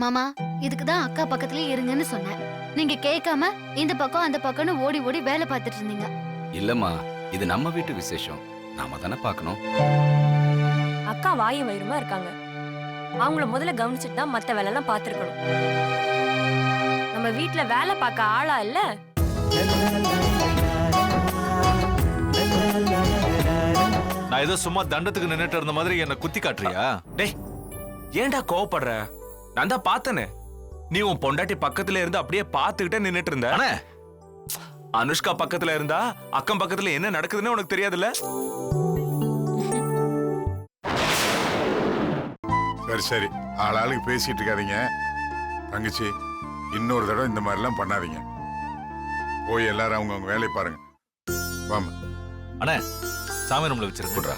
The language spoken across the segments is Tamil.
மாமா, இதுக்குதான் அக்கா பக்கத்துலயே இருங்கன்னு சொன்னேன். நீங்க கேட்காம இந்த பக்கம் அந்த பக்கம்னு ஓடி ஓடி வேலை பார்த்துட்டு இருந்தீங்க. இல்லம்மா, இது நம்ம வீட்டு விசேஷம், நாம தானே பார்க்கணும். அக்கா வாயும் வயிறுமா இருக்காங்க. அவங்கள முதல்ல கவனிச்சுட்டு தான் மத்த வேலை எல்லாம் பார்த்திருக்கணும். நம்ம வீட்டுல வேலை பார்க்க ஆளா இல்ல. நான் ஏதோ சும்மா தண்டத்துக்கு நின்னுட்டு இருந்த மாதிரி என்ன குத்தி காட்டுறியா? டேய், ஏன்டா கோவப்படுற? நான் தான் பார்த்தனே, நீ உன் பொண்டாட்டி பக்கத்துல இருந்து அப்படியே பார்த்துக்கிட்டே நின்னுட்டு இருந்த. அண்ணே, அனுஷ்கா பக்கத்துல இருந்தா அக்கம் பக்கத்துல என்ன நடக்குதுன்னு உனக்கு தெரியாதுல்ல? சரி சரி, ஆளாளுக்கு பேசிட்டு இருக்காதீங்க. தங்கச்சி, இன்னொரு தடவை இந்த மாதிரிலாம் பண்ணாதீங்க. போய் எல்லாரும் அவங்க வேலையை பாருங்க. வாமா. அண்ணே, சாமி ரூம்ல வச்சிருக்கா.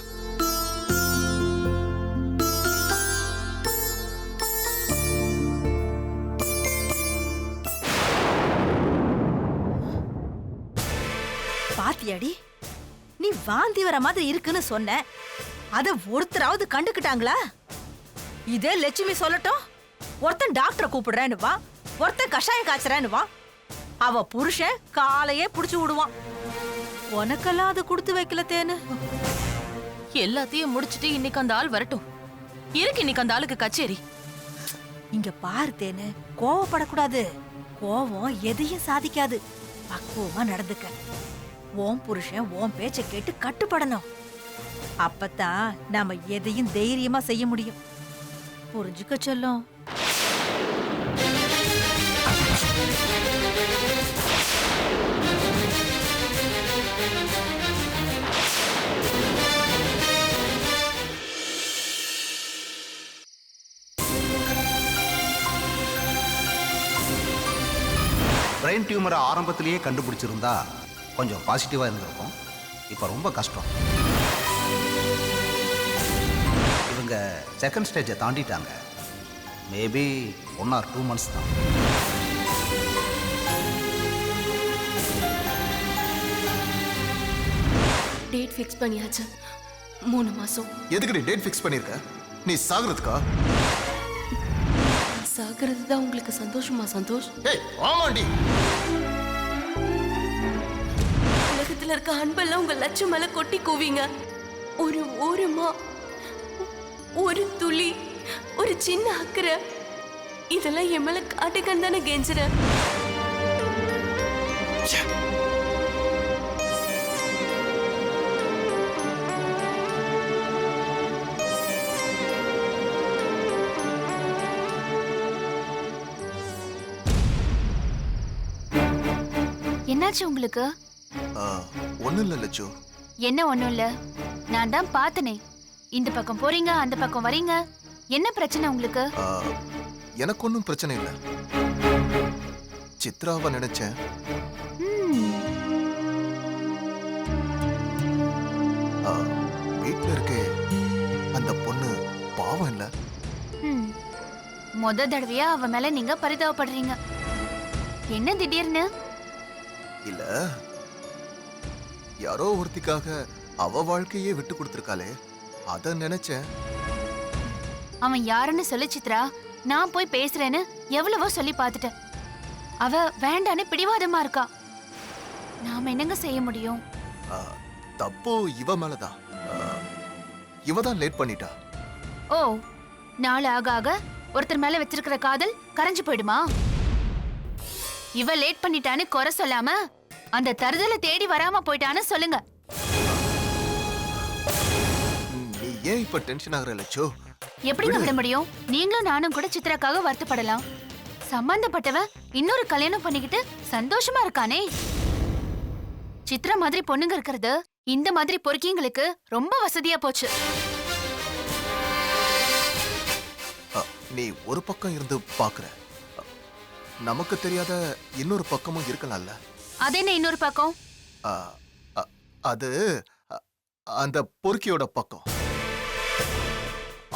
பாத்தியாடி, நீ வாந்தி வர மாதிரி இருக்குன்னு சொன்ன, அத ஒருத்தராவது கண்டுக்கிட்டாங்களா? இதே லட்சுமி சொல்லட்டும், ஒருத்தன் டாக்டரை கூப்பிடுறேன்னு வா, ஒருத்தன் கஷாயம் காய்ச்சறேன்னு வா, அவ புருஷன் காலையே புடிச்சு விடுவான். உனக்கெல்லாம் அது கொடுத்து வைக்கல தேனு. எல்லாத்தையும் முடிச்சிட்டு இன்னைக்கு அந்த ஆள் வரட்டும். இருக்கு இன்னைக்கு அந்த ஆளுக்கு கச்சேரி. இங்க பாரு தேனு, கோவப்படக்கூடாது. கோவம் எதையும் சாதிக்காது. பக்குவமா நடந்துக்க. ஓம் புருஷன் ஓம் பேச்ச கேட்டு கட்டுப்படணும். அப்பதான் நாம எதையும் தைரியமா செய்ய முடியும். புரிஞ்சுக்க சொல்லும். பிரெயின் டியூமரை ஆரம்பத்திலேயே கண்டுபிடிச்சிருந்தா கொஞ்சம் பாசிட்டிவாக இருந்திருக்கும். இப்போ ரொம்ப கஷ்டம். இவங்க செகண்ட் ஸ்டேஜை தாண்டிட்டாங்க. மேபி 1 or 2 months தான். டேட் ஃபிக்ஸ் பண்ணியாச்சு. 3 மாசம். எதுக்கு நீ டேட் ஃபிக்ஸ் பண்ணியிருக்க? நீ சாகுறதுக்கா? சாகிறது தான் உங்களுக்கு சந்தோஷமா? சந்தோஷ், ஆமாண்டி. உலகத்துல இருக்க அன்பெல்லாம் உங்க லட்சம் மேல கொட்டி கூவிங்க. ஒரு ஓரமா ஒரு துளி, ஒரு சின்ன அக்கறை, இதெல்லாம் என் மேல காட்டுக்கன்னு தானே கெஞ்சுற. என்னாச்சு உங்களுக்கு? ஒன்றும் இல்லை லட்சு. என்ன ஒண்ணும் இல்ல, நான் தான் பார்த்தனே. இந்த பக்கம் போறீங்க, அந்த பக்கம் வரீங்க. என்ன பிரச்சனை உங்களுக்கு? எனக்கு ஒன்றும் பிரச்சனை இல்லை. சித்ராவை நினைச்சேன். வீட்டில் இருக்க அந்த பொண்ணு பாவம் இல்லை. முத தடவையா அவ மேல நீங்க பரிதாபப்படுறீங்க. என்ன திடீர்னு? இல்ல, யாரோ ஒருத்திக்காக அவ வாழ்க்கையே விட்டு கொடுத்திருக்காளே, அத நினைச்சேன். அவன் யாருன்னு சொல்லு சித்ரா, நான் போய் பேசுறேன்னு எவ்வளவோ சொல்லி பார்த்துட்டேன். அவ வேண்டான்னு பிடிவாதமா இருக்கா. நாம என்னங்க செய்ய முடியும்? தப்போ இவ மேலதான். இவ தான் லேட் பண்ணிட்டா. ஓ, நாள் ஆக ஆக ஒருத்தர் மேல வச்சிருக்கிற காதல் கரைஞ்சு போயிடுமா? இவ லேட் பண்ணிட்டான்னு குறை சொல்லாம அந்த தருதலை தேடி வராம போயிட்டான்னு சொல்லுங்க. நீ ஏன் இப்ப டென்ஷன் ஆகுற லட்சோ? எப்படிங்க விட முடியும்? நீங்களும் நானும் கூட சித்ராக்காக வருத்தப்படலாம். சம்பந்தப்பட்டவன் இன்னொரு கல்யாணம் பண்ணிக்கிட்டு சந்தோஷமா இருக்கானே. சித்ரா மாதிரி பொண்ணுங்க இருக்கிறது இந்த மாதிரி பொறுக்கிங்களுக்கு ரொம்ப வசதியா போச்சு. நீ ஒரு பக்கம் இருந்து பாக்குற, நமக்கு தெரியாத இன்னொரு பக்கமும் இருக்கலாம்ல. அது என்ன இன்னொரு பக்கம்? அது அந்த பொறுக்கியோட பக்கம்.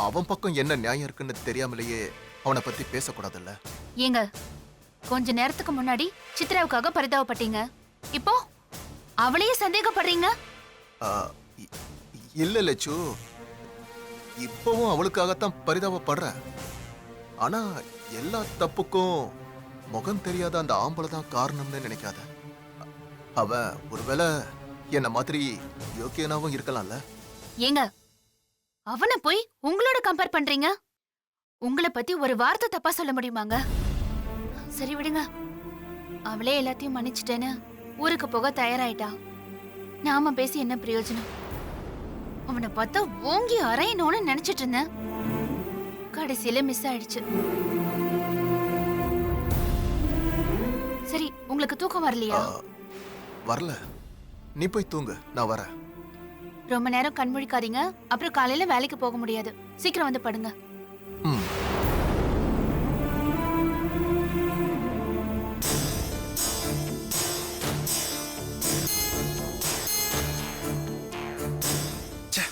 அவன் பக்கம் என்ன நியாயம் இருக்குன்னு தெரியாமலேயே அவனை பத்தி பேசக்கூடாதுல்ல. ஏங்க, கொஞ்ச நேரத்துக்கு முன்னாடி சித்ராவுக்காக பரிதாபப்பட்டீங்க, இப்போ அவளையே சந்தேகப்படுறீங்க. ஆ, இ- இல்ல லட்சு, இப்பவும் அவளுக்காகத்தான் பரிதாபப்படுறேன். ஆனா எல்லா தப்புக்கும் முகம் தெரியாத அந்த ஆம்பளை தான் காரணம்னு நினைக்காத. அவன் ஒருவேளை என்ன மாதிரி யோக்கியனாவும் இருக்கலாம்ல. ஏங்க அவனை போய் உங்களோட கம்பேர் பண்றீங்க? உங்களை பத்தி ஒரு வார்த்தை தப்பா சொல்ல முடியுமாங்க? சரி விடுங்க, அவளே எல்லாத்தையும் மன்னிச்சிட்டேன்னு ஊருக்கு போக தயாராயிட்டா. நாம பேசி என்ன பிரயோஜனம்? அவனை பார்த்தா ஓங்கி அரையணும்னு நினைச்சிட்டு இருந்தேன். கடைசியில மிஸ் ஆயிடுச்சு. சரி, உங்களுக்கு தூக்கம் வரலையா? வரல, நீ போய் தூங்கு, நான் வரேன். ரொம்ப நேரம் கண்முழிக்காதீங்க, அப்புறம் காலையில வேலைக்கு போக முடியாது. சீக்கிரம் வந்து படுங்க. ம். ச்சே.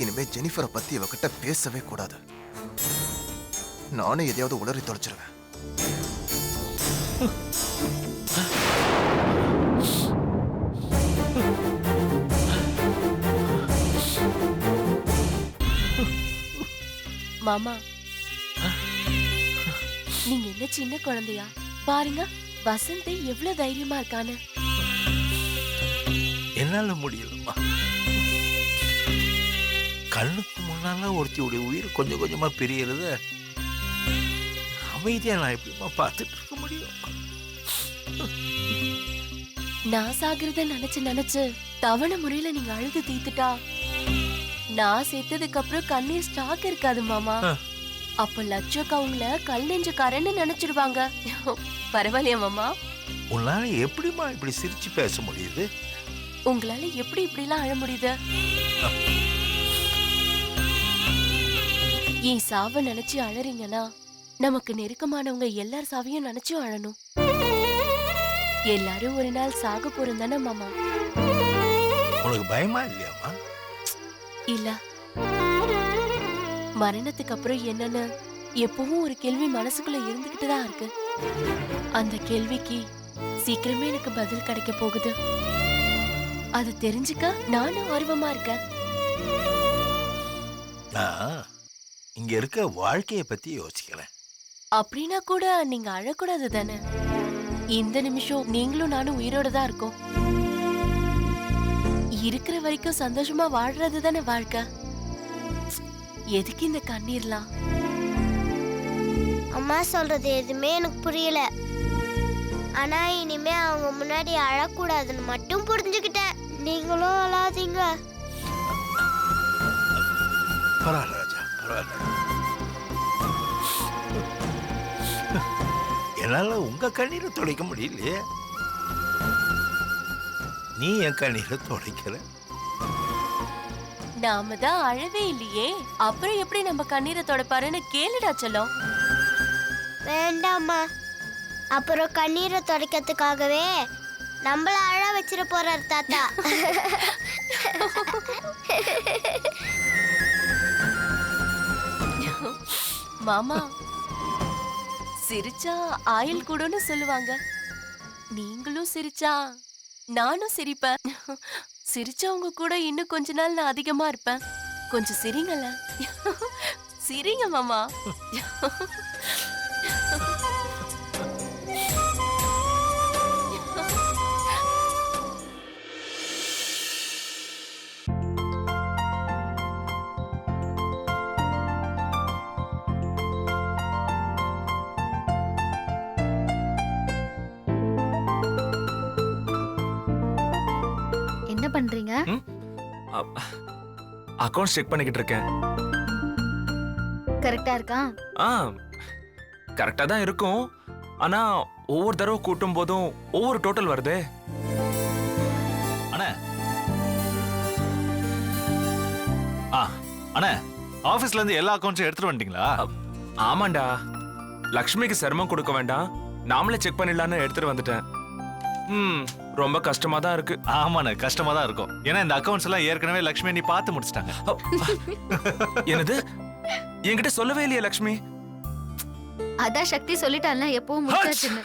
இனிமே ஜெனிஃபரை பத்தி இவகிட்ட பேசவே கூடாது. நானே எதையாவது உளறி தொலைச்சிருவேன். மாமா, நீங்க என்ன சின்ன குழந்தையா? பாருங்க வசந்த் எவ்வளவு தைரியமா இருக்கான்னு. என்னால முடியலம்மா. கண்ணுக்கு முன்னால ஒருத்தியுடைய உயிர் கொஞ்சம் கொஞ்சமா பிரியறத அமைதியா நான் எப்படிமா பார்த்துட்டு இருக்க முடியும்? நான் சாகிறத நினைச்சு நினைச்சு தவணை முறையில நீங்க அழுது தீத்துட்டா நான் செத்ததுக்கு அப்புறம் கண்ணீர் ஸ்டாக் இருக்காது மாமா. அப்ப லட்சக்கா உங்களை கல் நெஞ்சுக்காரன்னு நினைச்சிடுவாங்க. பரவாயில்லையா மாமா? உன்னால எப்படிமா இப்படி சிரிச்சு பேச முடியுது? உங்களால எப்படி இப்படி எல்லாம் அழ முடியுது? என் சாவ நினைச்சு அழறீங்கன்னா நமக்கு நெருக்கமானவங்க எல்லார் சாவையும் நினைச்சும் அழணும். எல்லாரும் ஒரு நாள் சாக போறோம் தானே மாமா? உனக்கு பயமா இல்லையாமா? இல்ல, மரணத்துக்கு அப்புறம் என்னன்னு எப்பவும் ஒரு கேள்வி மனசுக்குள்ள இருந்துகிட்டு தான் இருக்கு. அந்த கேள்விக்கு சீக்கிரமே எனக்கு பதில் கிடைக்க போகுது. அது தெரிஞ்சுக்க நானும் ஆர்வமா இருக்கேன். நான் இங்க இருக்க வாழ்க்கைய பத்தி யோசிக்கிறேன். அப்படின்னா கூட நீங்க அழக்கூடாது தானே? இந்த நிமிஷம் நீங்களும் நானும் உயிரோட தான் இருக்கோம். இருக்கிற வரைக்கும் சந்தோஷமா வாழ்றது தானே வாழ்க்கை. எதுக்கு இந்த கண்ணீர்லாம்? அம்மா சொல்றது எதுவுமே எனக்கு புரியல. ஆனா இனிமே அவங்க முன்னாடி அழக்கூடாதுன்னு மட்டும் புரிஞ்சுக்கிட்டேன். நீங்களும் அழாதீங்க. பரவாயில்ல ராஜா, பரவாயில்ல. என்னால உங்க கண்ணீரை துடைக்க முடியலையே. நீ என் கண்ணீரை துடைக்கிற. நாம தான் அழவே இல்லையே, அப்புறம் எப்படி நம்ம கண்ணீரை தொடப்பாருன்னு கேளுடா செல்லம். வேண்டாம்மா, அப்புறம் கண்ணீரை துடைக்கிறதுக்காகவே நம்மள அழ வச்சிட போறார் தாத்தா. மாமா, சிரிச்சா ஆயுள் கூடன்னு சொல்லுவாங்க. நீங்களும் சிரிச்சா நானும் சிரிப்பேன். சிரிச்சவங்க கூட இன்னும் கொஞ்ச நாள் நான் அதிகமா இருப்பேன். கொஞ்சம் சிரிங்கல. சிரிங்க மாமா. என்ன பண்றீங்க? அக்கவுண்ட் செக் பண்ணிக்கிட்டு இருக்கேன். கரெக்டா இருக்கா? கரெக்டா தான் இருக்கும். ஆனா ஒவ்வொரு தடவை கூட்டும் போதும் ஒவ்வொரு டோட்டல் வருதே. அண்ணே அண்ணே, ஆபீஸ்ல இருந்து எல்லா அக்கவுண்ட்ஸும் எடுத்துட்டு வந்துட்டீங்களா? ஆமாண்டா, லக்ஷ்மிக்கு சிரமம் கொடுக்க வேண்டாம், நாமளே செக் பண்ணிடலான்னு எடுத்துட்டு வந்துட்டேன். ரொம்ப கஷ்டமா தான் இருக்கு. ஆமாண்ணே, கஷ்டமா தான் இருக்கும். ஏன்னா இந்த அக்கவுண்ட்ஸ் எல்லாம் ஏற்கனவே லக்ஷ்மி நீ பார்த்து முடிச்சிட்டாங்க. என்னது? என்கிட்ட சொல்லவே இல்லையா லக்ஷ்மி? அதான் சக்தி சொல்லிட்டால எப்பவும் முடிச்சாச்சுன்னு.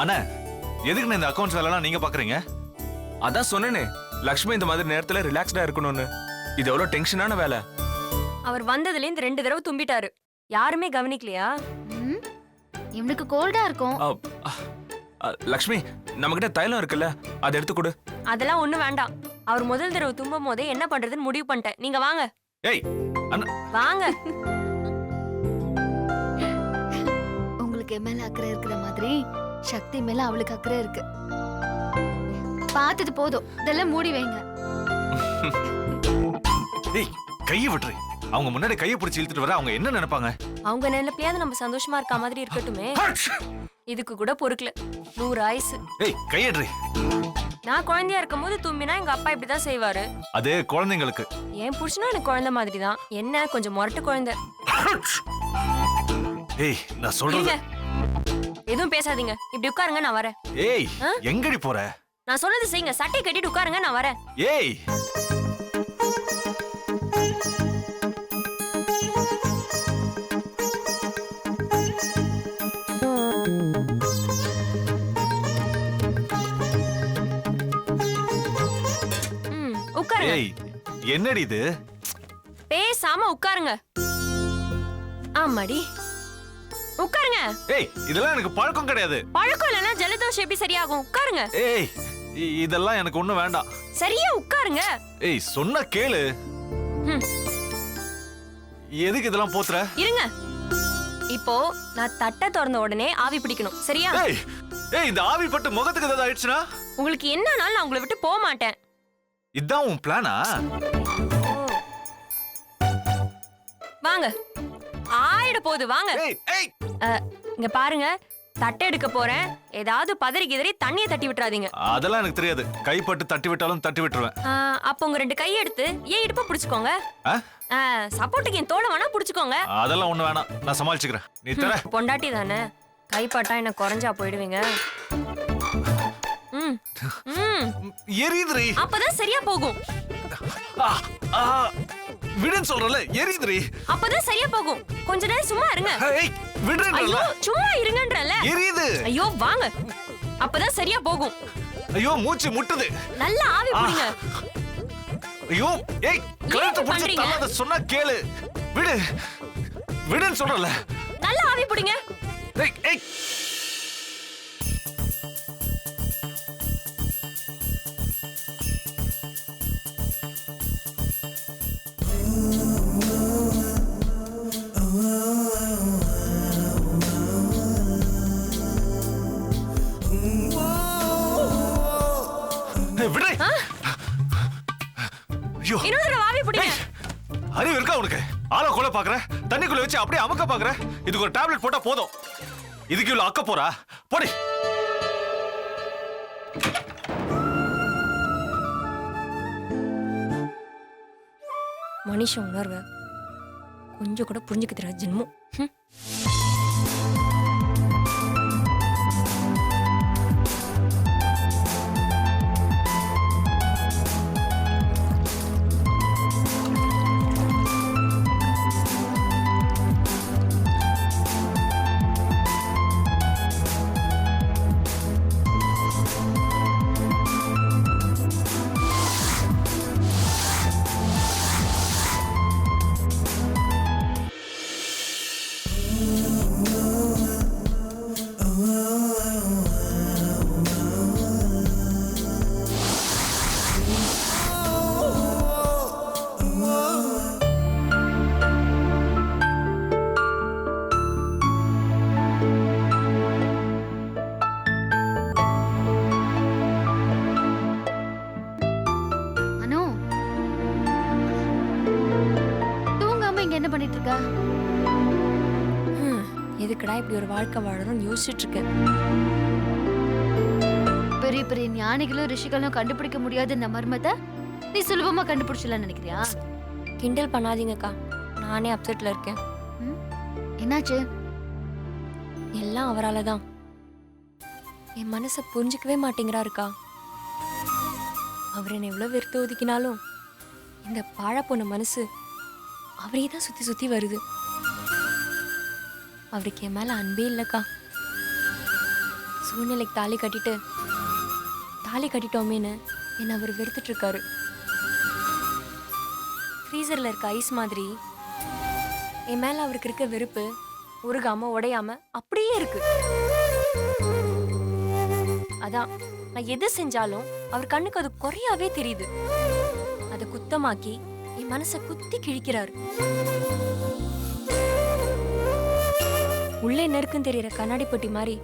அண்ணா எதுக்கு இந்த அக்கௌண்ட்ஸ் வேலைலாம் நீங்க பாக்குறீங்க? அதான் சொன்னேனே லக்ஷ்மி இந்த மாதிரி நேரத்துல ரிலாக்ஸ்டா இருக்கணும்னு. இது எவ்வளவு டென்ஷனான வேலை. அவர் வந்ததுல இருந்து 2 தடவை தும்பிட்டாரு. யாருமே கவனிக்கலையா? ம், இவனுக்கு கோல்டா இருக்கும். லக்ஷ்மி நம்மகிட்ட தைலம் இருக்குல்ல, அதை எடுத்து கொடு. அதெல்லாம் ஒண்ணும் வேண்டாம். அவர் முதல் தடவை தும்பும் போதே என்ன பண்றதுன்னு முடிவு பண்ணிட்டேன். நீங்க வாங்க. ஏய் அண்ணா வாங்க. உங்களுக்கு என் மேல அக்கறை இருக்கிற மாதிரி சக்தி மேல அவளுக்கு அக்கறை இருக்கு. பார்த்தது போதும், இதெல்லாம் மூடி வைங்க. ஏய் கையை விட்டுரு. அவங்க முன்னாடி கையை பிடிச்சி இழுத்துட்டு வர அவங்க என்ன நினைப்பாங்க? அவங்க நினைப்பையாவது நம்ம சந்தோஷமா இருக்க மாதிரி இருக்கட்டுமே. இதுக்கு கூட பொறுக்கல. 100 ஆயுசு. ஏய் கையேட்ரி. நான் குழந்தையா இருக்கும் போது தும்பினா எங்க அப்பா இப்படிதான் செய்வாரு. அது குழந்தைங்களுக்கு. என் புருஷனும் எனக்கு குழந்தை மாதிரி தான். என்ன கொஞ்சம் முரட்டு குழந்தை. ஏய் நான் சொல்றது. எதுவும் பேசாதீங்க. இப்படி உட்காருங்க, நான் வரேன். ஏய் எங்கடி போற? நான் சொன்னது செய்யுங்க. சட்டை கட்டிட்டு உட்காருங்க, நான் வரேன். ஏய் உட்காருங்க. ஏய் என்னடி இது? பேசாம உட்காருங்க. ஆமாடி உட்காருங்க. ஏய் இதெல்லாம் எனக்கு பழக்கம் கிடையாது. பழக்கம் இல்லைன்னா ஜலதோஷம் எப்படி சரியாகும்? உட்காருங்க. ஏய் இதெல்லாம் எனக்கு ஒண்ணும் வேண்டாம். சரியா உட்காருங்க. ஏய் சொன்ன கேளு. எதுக்கு இதெல்லாம் போத்துற? இருங்க. இப்போ நான் தட்டை திறந்த உடனே ஆவி பிடிக்கணும், சரியா? ஏய் ஏய் இந்த ஆவி பட்டு முகத்துக்கு ஏதாவது ஆயிடுச்சுனா? உங்களுக்கு என்னனாலும் நான் உங்களை விட்டு போக மாட்டேன். இதான் உன் பிளானா? வாங்க. ஆயிட போகுது, வாங்க. இங்க பாருங்க, தட்டை எடுக்க போறேன். ஏதாவது பதறி கிதறி தண்ணியை தட்டி விட்டுறாதீங்க. அதெல்லாம் எனக்கு தெரியாது. கைப்பட்டு தட்டி விட்டாலும் தட்டி விட்டுருவேன். அப்ப உங்க 2 கை எடுத்து ஏன் இடுப்ப பிடிச்சுக்கோங்க. சப்போர்ட்டுக்கு என் தோலை வேணா பிடிச்சுக்கோங்க. அதெல்லாம் ஒண்ணு வேணாம், நான் சமாளிச்சுக்கிறேன். நீ தர. பொண்டாட்டி தானே, கைப்பட்டா என்ன குறைஞ்சா போயிடுவீங்க. எரியுதுரி. அப்பதான் சரியா போகும். விடுன்னு சொல்றல, எரியுதுரி. அப்பதான் சரியா போகும். கொஞ்ச நேரம் சும்மா இருங்க. ஏய் விடுறேன்ல. சும்மா இருங்கன்றல. எரியுது. ஐயோ வாங்க. அப்பதான் சரியா போகும். ஐயோ மூச்சு முட்டுது. நல்லா ஆவி பிடிங்க. ஐயோ ஏய் கழுத்து பிடிச்சு தள்ளாத, சொன்னா கேளு. விடு விடுன்னு சொல்றல. நல்லா ஆவி பிடிங்க. ஏய் ஏய் விடு. ஐயோ இன்னொரு ஆவி பிடிங்க. அறிவு இருக்கா உனக்கு? ஆளை கொலை பாக்குற, தண்ணிக்குள்ள வச்சு அப்படியே அமுக்க பாக்குற. இதுக்கு ஒரு டேப்லெட் போட்டா போதும். இதுக்கு இவ்வளவு அக்க போறா? போடி. மனுஷ உணர்வு கொஞ்சம் கூட புரிஞ்சுக்க தெரியாது ஜென்மம். எதுக்குடா இப்படி ஒரு வாழ்க்கை வாழணும்னு யோசிச்சுட்டு இருக்கேன். பெரிய பெரிய ஞானிகளும் ரிஷிகளும் கண்டுபிடிக்க முடியாத இந்த மர்மத்தை நீ சுலபமா கண்டுபிடிச்சலாம் நினைக்கிறியா? கிண்டல் பண்ணாதீங்கக்கா, நானே அப்செட்ல இருக்கேன். என்னாச்சு? எல்லாம் அவரால தான். என் மனசை புரிஞ்சுக்கவே மாட்டேங்கிறாருக்கா. அவர் என்னை எவ்வளவு வெறுத்து ஒதுக்கினாலும் இந்த பாழ போன மனசு அவரே தான் சுத்தி சுத்தி வருது. அவருக்கு என் மேல அன்பே இல்லக்கா. சூழ்நிலைக்கு தாலி கட்டிட்டோமேன்னு என்ன அவர் வெறுத்துட்டு இருக்காரு. ஃப்ரீசர்ல இருக்க ஐஸ் மாதிரி என் மேல அவருக்கு இருக்க வெறுப்பு உருகாம உடையாம அப்படியே இருக்கு. அதான் நான் எது செஞ்சாலும் அவர் கண்ணுக்கு அது குறையாவே தெரியுது. அதை குத்தமாக்கி என் மனசை குத்தி கிழிக்கிறாரு. உள்ளே நெருக்கும் தெரியற கண்ணாடி பெட்டி மாதிரி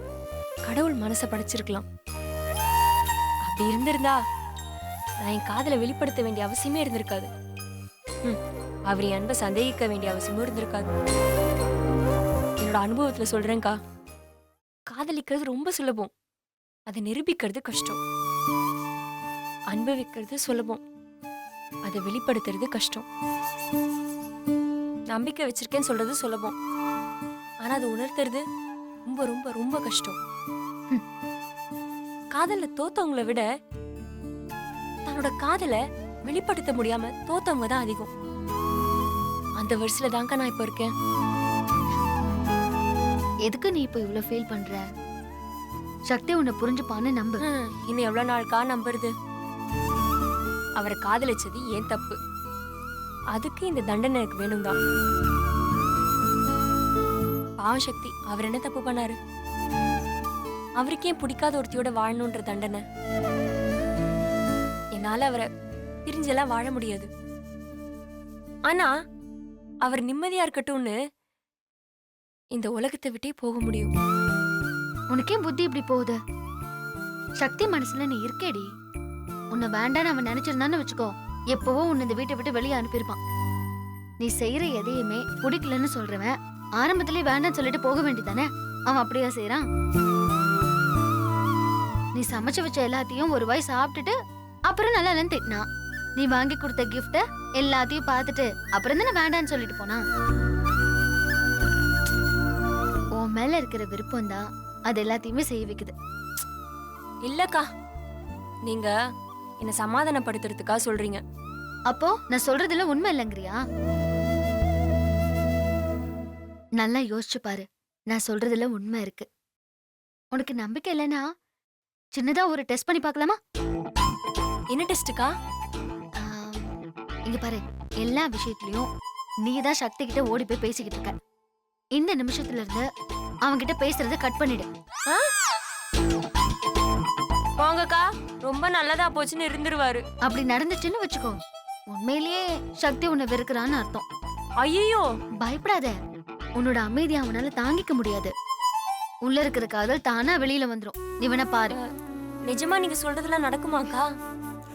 கடவுள் மனசை படைச்சிருக்கலாம். அப்படி இருந்திருந்தா நான் என் காதலை வெளிப்படுத்த வேண்டிய அவசியமே இருந்திருக்காது. அவர் என் அன்பை சந்தேகிக்க வேண்டிய அவசியமும் இருந்திருக்காது. என்னோட அனுபவத்துல சொல்றேன்க்கா, காதலிக்கிறது ரொம்ப சுலபம், அதை நிரூபிக்கிறது கஷ்டம். அனுபவிக்கிறது சுலபம், அதை வெளிப்படுத்துறது கஷ்டம். நம்பிக்கை வச்சிருக்கேன்னு சொல்றது சுலபம், ஆனா அதை உணர்த்துறது ரொம்ப ரொம்ப ரொம்ப கஷ்டம். காதல்ல தோத்தவங்களை விட தன்னோட காதலை வெளிப்படுத்த முடியாம தோத்தவங்க தான் அதிகம். அந்த வருஷத்துல தாங்க நான் இப்ப இருக்கேன். எதுக்கு நீ இப்ப இவ்ளோ ஃபீல் பண்ற? சக்தி உன்னை புரிஞ்சுப்பான்னு நம்பு. இன்னும் எவ்வளவு நாளுக்கா நம்புறது? அவரை காதலிச்சது ஏன் தப்பு, அதுக்கு இந்த தண்டனை எனக்கு வேணும் தான். பாவம் சக்தி, அவர் என்ன தப்பு பண்ணாரு? அவருக்கே பிடிக்காத ஒருத்தியோட வாழணுன்ற தண்டனை. என்னால அவரை பிரிஞ்செல்லாம் வாழ முடியாது. ஆனா அவர் நிம்மதியா இருக்கட்டும்னு இந்த உலகத்தை விட்டே போக முடியும். உனக்கே புத்தி இப்படி போகுது? சக்தி மனசுல நீ இருக்கேடி. உன்னை வேண்டான்னு அவன் நினைச்சிருந்தான்னு வச்சுக்கோ, எப்பவோ உன்னை இந்த வீட்டை விட்டு வெளியே அனுப்பியிருப்பான். நீ செய்யற எதையுமே பிடிக்கலன்னு சொல்றவன் ஆரம்பத்திலே வேண்டான்னு சொல்லிட்டு போக வேண்டியதானே? அவன் அப்படியா செய்யறான்? நீ சமைச்சு வச்ச எல்லாத்தையும் ஒரு வாய் சாப்பிட்டுட்டு அப்புறம் நல்லா இல்லைன்னு திட்டினான். நீ வாங்கி கொடுத்த கிஃப்ட எல்லாத்தையும் பார்த்துட்டு அப்புறம் தானே வேண்டான்னு சொல்லிட்டு போனா. உன் மேல இருக்கிற விருப்பம் தான் அது எல்லாத்தையுமே செய்ய வைக்குது. இல்லக்கா, நீங்க என்ன சமாதானப்படுத்துறதுக்கா சொல்றீங்க. அப்போ நான் சொல்றதுல உண்மை இல்லைங்கிறியா? நல்லா யோசிச்சு பாரு, நான் சொல்றதுல உண்மை இருக்கு. உனக்கு நம்பிக்கை இல்லைன்னா சின்னதா ஒரு டெஸ்ட் பண்ணி பார்க்கலாமா? என்ன டெஸ்டுக்கா? இங்க பாரு, எல்லா விஷயத்திலயும் நீதான் சக்தி கிட்ட ஓடி போய் பேசிக்கிட்டு இருக்க. இந்த நிமிஷத்துல இருந்து அவன்கிட்ட பேசுறத கட் பண்ணிடு. போங்கக்கா, ரொம்ப நல்லதா போச்சுன்னு இருந்துருவாரு. அப்படி நடந்துச்சுன்னு வச்சுக்கோ, உண்மையிலேயே சக்தி உன்னை வெறுக்கிறான்னு அர்த்தம். ஐயோ, பயப்படாத. உன்னோட அமைதி அவனால தாங்கிக்க முடியாது. உள்ள இருக்கிற காதல் தானா வெளியில வந்துரும். நீ வேணா பாரு. நிஜமா நீங்க சொல்றதெல்லாம் நடக்குமாக்கா?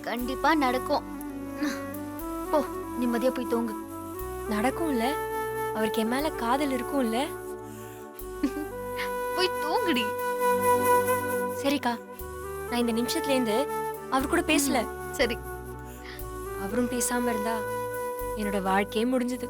கண்டிப்பா நடக்கும். போ, நிம்மதியா போய் தூங்கு. நடக்கும்ல? அவருக்கு என் மேல காதல் இருக்கும்ல? போய் தூங்குடி. சரிக்கா, நான் இந்த நிமிஷத்துல இருந்து அவர் கூட பேசல. சரி. அவரும் பேசாம இருந்தா என்னோட வாழ்க்கையே முடிஞ்சது.